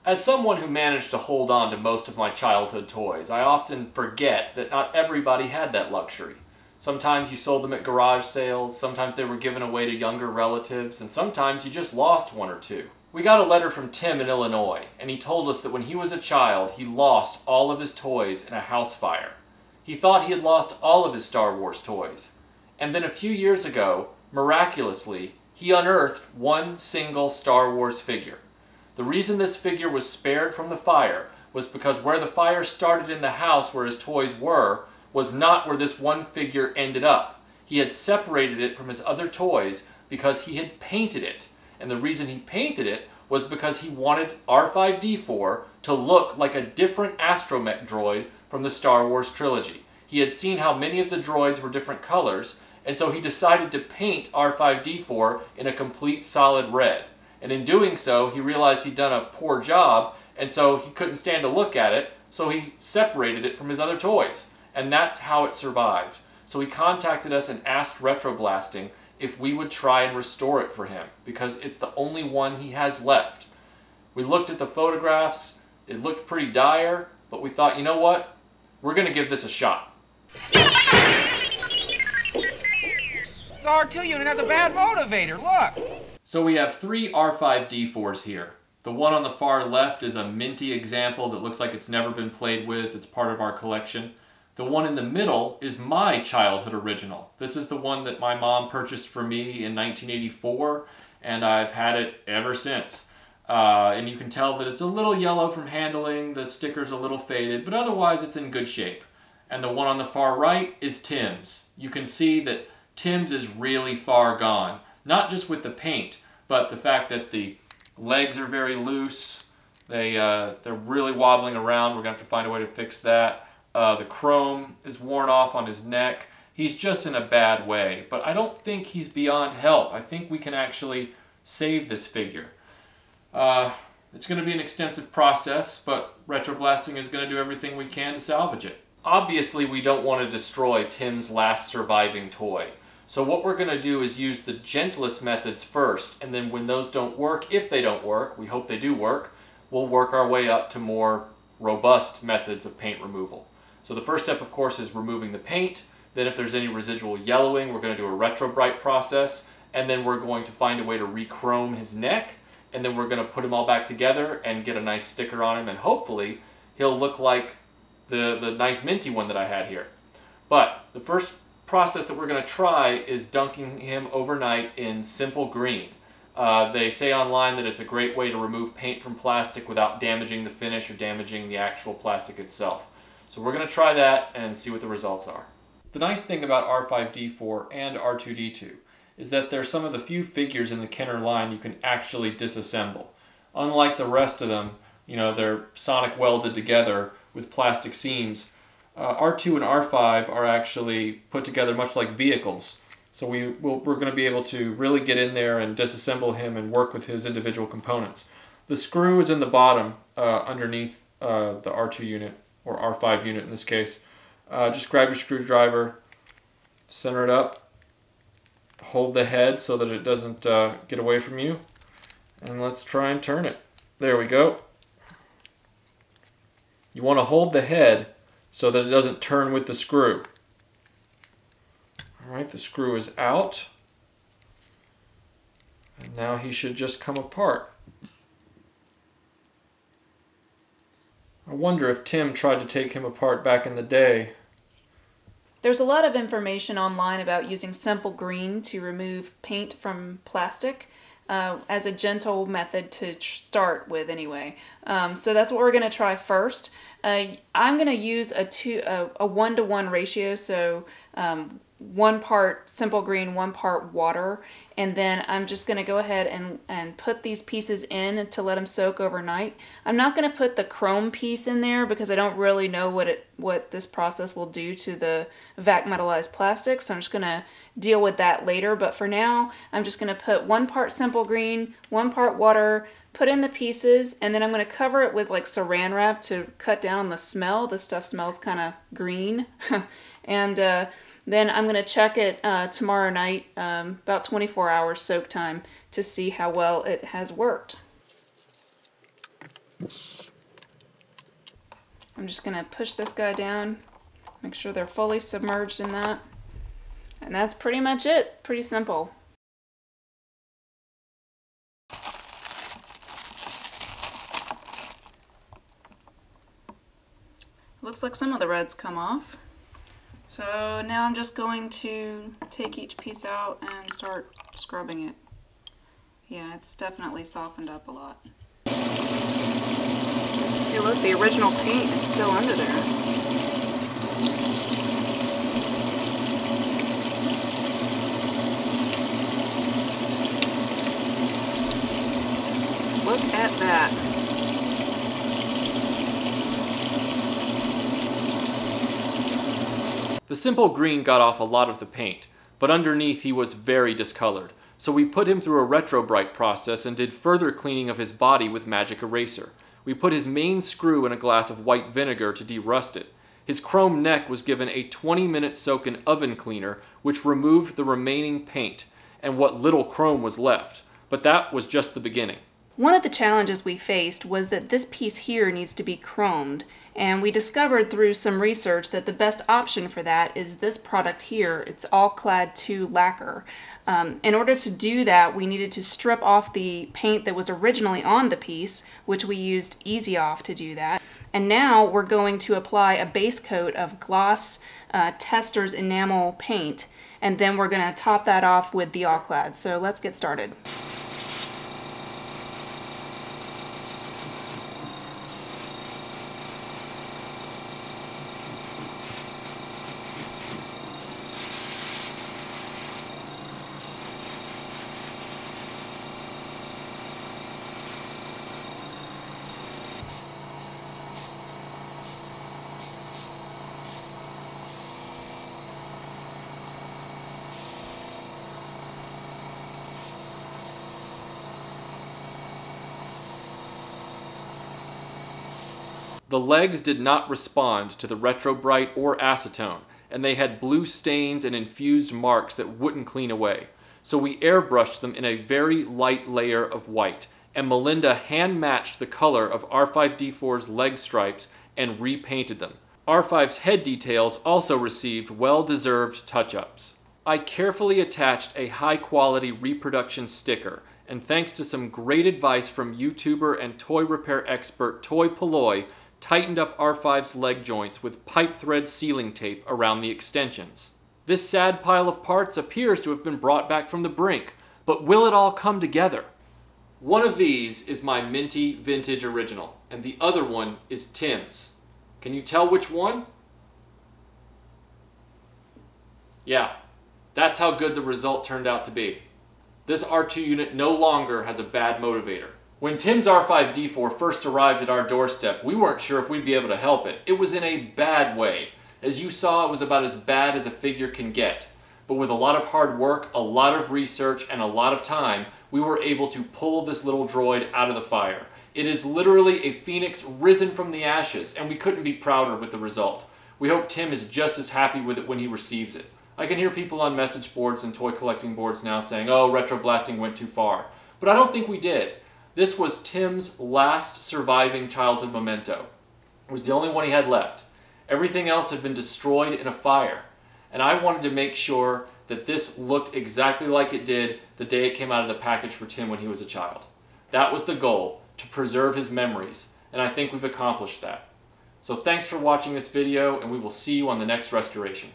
As someone who managed to hold on to most of my childhood toys, I often forget that not everybody had that luxury. Sometimes you sold them at garage sales, sometimes they were given away to younger relatives, and sometimes you just lost one or two. We got a letter from Tim in Illinois, and he told us that when he was a child, he lost all of his toys in a house fire. He thought he had lost all of his Star Wars toys. And then a few years ago, miraculously, he unearthed one single Star Wars figure. The reason this figure was spared from the fire was because where the fire started in the house where his toys were was not where this one figure ended up. He had separated it from his other toys because he had painted it. And the reason he painted it was because he wanted R5-D4 to look like a different astromech droid from the Star Wars trilogy. He had seen how many of the droids were different colors, and so he decided to paint R5-D4 in a complete solid red. And in doing so, he realized he'd done a poor job, and so he couldn't stand to look at it, so he separated it from his other toys. And that's how it survived. So he contacted us and asked RetroBlasting if we would try and restore it for him, because it's the only one he has left. We looked at the photographs, it looked pretty dire, but we thought, you know what? We're going to give this a shot. The R2 unit has a bad motivator, look! So we have three R5-D4s here. The one on the far left is a minty example that looks like it's never been played with. It's part of our collection. The one in the middle is my childhood original. This is the one that my mom purchased for me in 1984, and I've had it ever since. And you can tell that it's a little yellow from handling, the sticker's a little faded, but otherwise it's in good shape. And the one on the far right is Tim's. You can see that Tim's is really far gone. Not just with the paint, but the fact that the legs are very loose. They're really wobbling around. We're going to have to find a way to fix that. The chrome is worn off on his neck. He's just in a bad way, but I don't think he's beyond help. I think we can actually save this figure. It's going to be an extensive process, but RetroBlasting is going to do everything we can to salvage it. Obviously, we don't want to destroy Tim's last surviving toy. So what we're going to do is use the gentlest methods first, and then when those don't work, if they don't work, we hope they do work, we'll work our way up to more robust methods of paint removal. So the first step, of course, is removing the paint. Then if there's any residual yellowing, we're going to do a retrobright process, and then we're going to find a way to rechrome his neck, and then we're going to put him all back together and get a nice sticker on him, and hopefully he'll look like the nice minty one that I had here. But the first process that we're going to try is dunking him overnight in simple green. They say online that it's a great way to remove paint from plastic without damaging the finish or damaging the actual plastic itself. So we're going to try that and see what the results are. The nice thing about R5-D4 and R2-D2 is that they're some of the few figures in the Kenner line you can actually disassemble. Unlike the rest of them, you know, they're sonic welded together with plastic seams. R2 and R5 are actually put together much like vehicles. So we're going to be able to really get in there and disassemble him and work with his individual components. The screw is in the bottom underneath the R2 unit, or R5 unit in this case. Just grab your screwdriver, center it up, hold the head so that it doesn't get away from you, and let's try and turn it. There we go. You want to hold the head so that it doesn't turn with the screw. Alright, the screw is out. And now he should just come apart. I wonder if Tim tried to take him apart back in the day. There's a lot of information online about using simple green to remove paint from plastic. As a gentle method to start with anyway. So that's what we're going to try first. I'm going to use a 1-to-1 ratio, so 1 part simple green, 1 part water, and then I'm just going to go ahead and put these pieces in to let them soak overnight. I'm not going to put the chrome piece in there because I don't really know what this process will do to the vac metallized plastic, so I'm just going to deal with that later. But for now, I'm just going to put 1 part simple green, 1 part water, put in the pieces, and then I'm going to cover it with like saran wrap to cut down on the smell. This stuff smells kind of green. And then I'm going to check it tomorrow night, about 24 hours soak time, to see how well it has worked. I'm just going to push this guy down, make sure they're fully submerged in that. And that's pretty much it. Pretty simple. Looks like some of the red's come off. So now I'm just going to take each piece out and start scrubbing it. Yeah, it's definitely softened up a lot. Hey look, the original paint is still under there. Look at that. The simple green got off a lot of the paint, but underneath he was very discolored, so we put him through a RetroBright process and did further cleaning of his body with magic eraser. We put his main screw in a glass of white vinegar to derust it. His chrome neck was given a 20-minute soak in oven cleaner, which removed the remaining paint and what little chrome was left, but that was just the beginning. One of the challenges we faced was that this piece here needs to be chromed, and we discovered through some research that the best option for that is this product here. It's All Clad 2 lacquer. In order to do that, we needed to strip off the paint that was originally on the piece, which we used Easy Off to do that. And now we're going to apply a base coat of gloss Testors enamel paint, and then we're going to top that off with the All Clad. So let's get started. The legs did not respond to the RetroBright or acetone, and they had blue stains and infused marks that wouldn't clean away. So we airbrushed them in a very light layer of white, and Melinda hand-matched the color of R5-D4's leg stripes and repainted them. R5's head details also received well-deserved touch-ups. I carefully attached a high-quality reproduction sticker, and thanks to some great advice from YouTuber and toy repair expert Toy Polloy, tightened up R5's leg joints with pipe thread sealing tape around the extensions. This sad pile of parts appears to have been brought back from the brink, but will it all come together? One of these is my Minty Vintage Original, and the other one is Tim's. Can you tell which one? Yeah, that's how good the result turned out to be. This R2 unit no longer has a bad motivator. When Tim's R5-D4 first arrived at our doorstep, we weren't sure if we'd be able to help it. It was in a bad way. As you saw, it was about as bad as a figure can get. But with a lot of hard work, a lot of research, and a lot of time, we were able to pull this little droid out of the fire. It is literally a phoenix risen from the ashes, and we couldn't be prouder with the result. We hope Tim is just as happy with it when he receives it. I can hear people on message boards and toy collecting boards now saying, oh, RetroBlasting went too far. But I don't think we did. This was Tim's last surviving childhood memento. It was the only one he had left. Everything else had been destroyed in a fire. And I wanted to make sure that this looked exactly like it did the day it came out of the package for Tim when he was a child. That was the goal, to preserve his memories, and I think we've accomplished that. So thanks for watching this video, and we will see you on the next restoration.